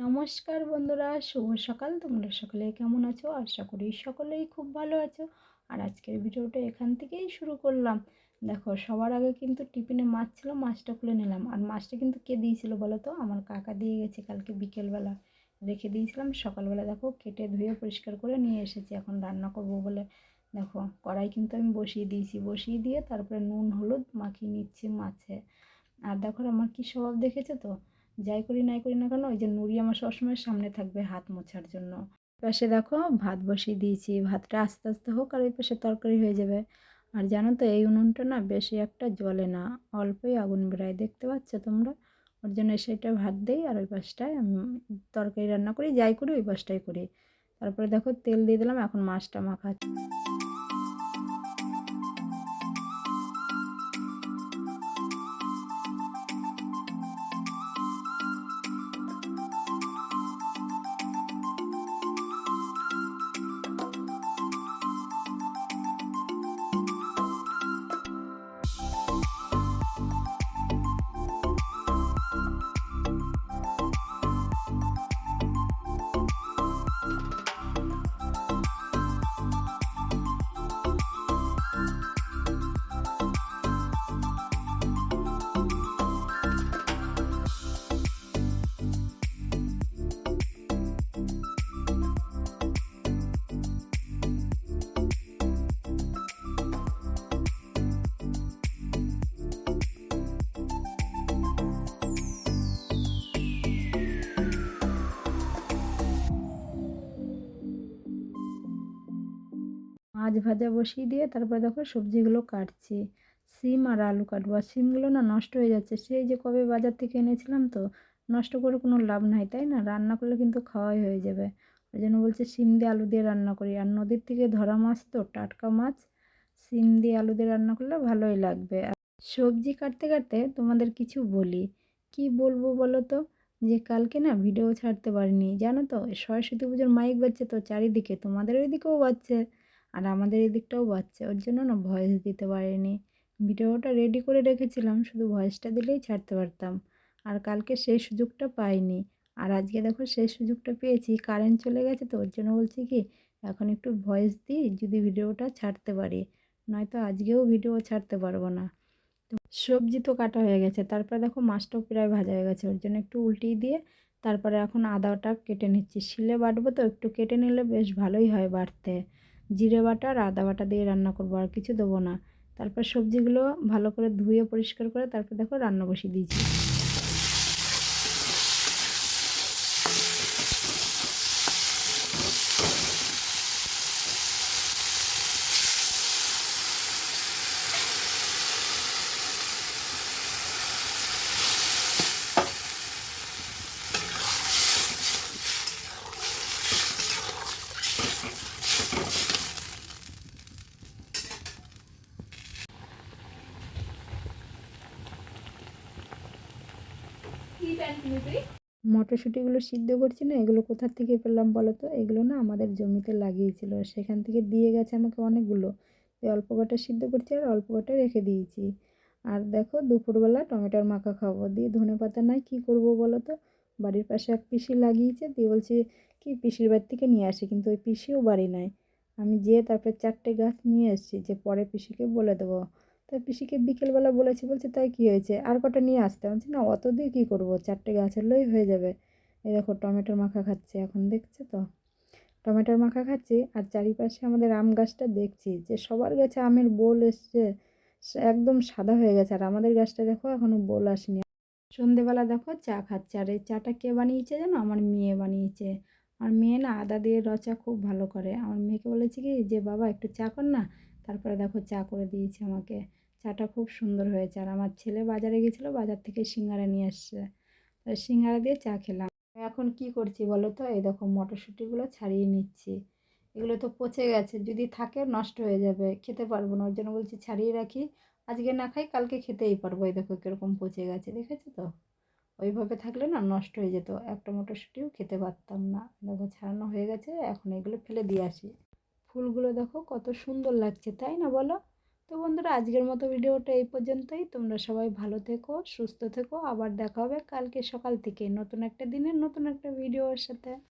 নমস্কার বন্ধুরা, শুভ সকাল। তোমরা সকলে কেমন আছো? আশা করি সকলেই খুব ভালো আছো। আর আজকের ভিডিওটা এখান থেকেই শুরু করলাম। দেখো, সবার আগে কিন্তু টিফিনে মাছ ছিল, মাছটা খুলে নিলাম। আর মাছটা কিন্তু কে দিয়েছিল বলো তো? আমার কাকা দিয়ে গেছে কালকে বিকেলবেলা। রেখে দিয়েছিলাম, সকালবেলা দেখো কেটে ধুয়ে পরিষ্কার করে নিয়ে এসেছি। এখন রান্না করব বলে দেখো কড়াই কিন্তু আমি বসিয়ে দিয়েছি। বসিয়ে দিয়ে তারপরে নুন হলুদ মাখিয়ে নিচ্ছি মাছে। আর দেখো আমার কী স্বভাব দেখেছো তো? যাই করি নাই করি না কেন, ওই যে নুড়ি আমার সবসময় সামনে থাকবে হাত মোছার জন্য। পাশে দেখো ভাত বসিয়ে দিয়েছি, ভাতটা আস্তে আস্তে হোক আর ওই পাশে তরকারি হয়ে যাবে। আর জানো তো এই উনুনটা না বেশি একটা জ্বলে না, অল্পই আগুন বেরায়, দেখতে পাচ্ছ তোমরা? ওর জন্য সেটা ভাত দেই আর ওই পাশটায় আমি তরকারি রান্না করি, যাই করি ওই পাশটাই করি। তারপরে দেখো তেল দিয়ে দিলাম, এখন মাছটা মাখা। মাছ ভাজা বসিয়ে দিয়ে তারপরে দেখো সবজিগুলো কাটছি। সিম আর আলু কাটবো। আর সিমগুলো না নষ্ট হয়ে যাচ্ছে, সেই যে কবে বাজার থেকে এনেছিলাম তো। নষ্ট করে কোনো লাভ নাই, তাই না? রান্না করলে কিন্তু খাওয়াই হয়ে যাবে। ওই জন্য বলছে সিম দিয়ে আলু দিয়ে রান্না করি। আর নদীর থেকে ধরা মাছ তো, টাটকা মাছ, সিম দিয়ে আলু দিয়ে রান্না করলে ভালোই লাগবে। আর সবজি কাটতে কাটতে তোমাদের কিছু বলি। কি বলবো বলো তো? যে কালকে না ভিডিও ছাড়তে পারিনি, জানো তো? সরস্বতী পুজোর মাইক বাজছে তো চারিদিকে, তোমাদের ওইদিকেও বাজছে আর আমাদের এদিকটাও বাচ্চা, ওর জন্য না ভয়েস দিতে পারিনি। ভিডিওটা রেডি করে রেখেছিলাম, শুধু ভয়েসটা দিলেই ছাড়তে পারতাম। আর কালকে সেই সুযোগটা পাইনি। আর আজকে দেখো সেই সুযোগটা পেয়েছি, কারেন্ট চলে গেছে তো, ওর জন্য বলছি কি এখন একটু ভয়েস দিই, যদি ভিডিওটা ছাড়তে পারি। নয়তো আজকেও ভিডিও ছাড়তে পারবো না। সবজি তো কাটা হয়ে গেছে, তারপরে দেখো মাছটাও প্রায় ভাজা হয়ে গেছে, ওর জন্য একটু উল্টিয়ে দিয়ে তারপরে এখন আদাটা কেটে নিচ্ছি। শিলে বাটবো তো, একটু কেটে নিলে বেশ ভালোই হয় বাটতে। জিরে বাটা আর আদা বাটা দিয়ে রান্না করবো, আর কিছু দেবো না। তারপর সবজিগুলো ভালো করে ধুয়ে পরিষ্কার করে তারপর দেখো রান্না বসিয়ে দিয়েছি। মটরশুঁটিগুলো সিদ্ধ করছি না, এগুলো কোথা থেকে পেলাম বলো তো? এগুলো না আমাদের জমিতে লাগিয়েছিল, সেখান থেকে দিয়ে গেছে আমাকে অনেকগুলো। এই অল্প কটা সিদ্ধ করছি আর অল্প কটা রেখে দিয়েছি। আর দেখো দুপুরবেলা টমেটোর মাখা খাবো। দিয়ে ধনেপাতা নাই, কী করবো বলো তো? বাড়ির পাশে এক পিসি লাগিয়েছে, দিয়ে বলছি কি পিসির বাড়ি থেকে নিয়ে আসি, কিন্তু ওই পিসিও বাড়ি নাই। আমি যেয়ে তারপরে 4টে গাছ নিয়ে এসেছি, যে পরে পিসিকে বলে দেবো। তাই পিসিকে বিকেলবেলা বলেছি, বলছে তাই কী হয়েছে, আর কটা নিয়ে আসতে? বলছি না, অত দিয়ে কী করবো, 4টে গাছ হলেই হয়ে যাবে। এই দেখো টমেটোর মাখা খাচ্ছে এখন, দেখছো তো? টমেটোর মাখা খাচ্ছি আর চারিপাশে আমাদের আম গাছটা দেখছি যে সবার গাছে আমের বোল এসছে, একদম সাদা হয়ে গেছে। আর আমাদের গাছটা দেখো এখনো বোল আসেনি। সন্ধেবেলা দেখো চা খাচ্ছে, আর এই চাটা কে বানিয়েছে জানো? আমার মেয়ে বানিয়েছে। আর মেয়ে না আদা দিয়ে র চা খুব ভালো করে। আমার মেয়েকে বলেছি কি যে বাবা একটু চা কর না। তারপরে দেখো চা করে দিয়েছে আমাকে। চাটা খুব সুন্দর হয়েছে। আর আমার ছেলে বাজারে গেছিলো, বাজার থেকে সিঙ্গারা নিয়ে আসছে, সিঙ্গারা দিয়ে চা খেলাম। এখন কি করছি বলো তো? এই দেখো মটরশুঁটিগুলো ছাড়িয়ে নিচ্ছি। এগুলো তো পচে গেছে, যদি থাকে নষ্ট হয়ে যাবে, খেতে পারবো না। ওর জন্য বলছি ছাড়িয়ে রাখি, আজকে না খাই কালকে খেতেই পারবো। এই দেখো কীরকম পচে গেছে, দেখেছো তো? ওইভাবে থাকলে না নষ্ট হয়ে যেত, একটা মটরশুঁটিও খেতে পারতাম না। দেখো ছাড়ানো হয়ে গেছে, এখন এগুলো ফেলে দিয়ে আসি। ফুলগুলো দেখো কত সুন্দর লাগছে, তাই না বলো? তো বন্ধুরা আজকের মতো ভিডিওটা এই পর্যন্তই। তোমরা সবাই ভালো থেকো, সুস্থ থেকো। আবার দেখা হবে কালকে সকাল থেকে নতুন একটা দিনের নতুন একটা ভিডিওর সাথে।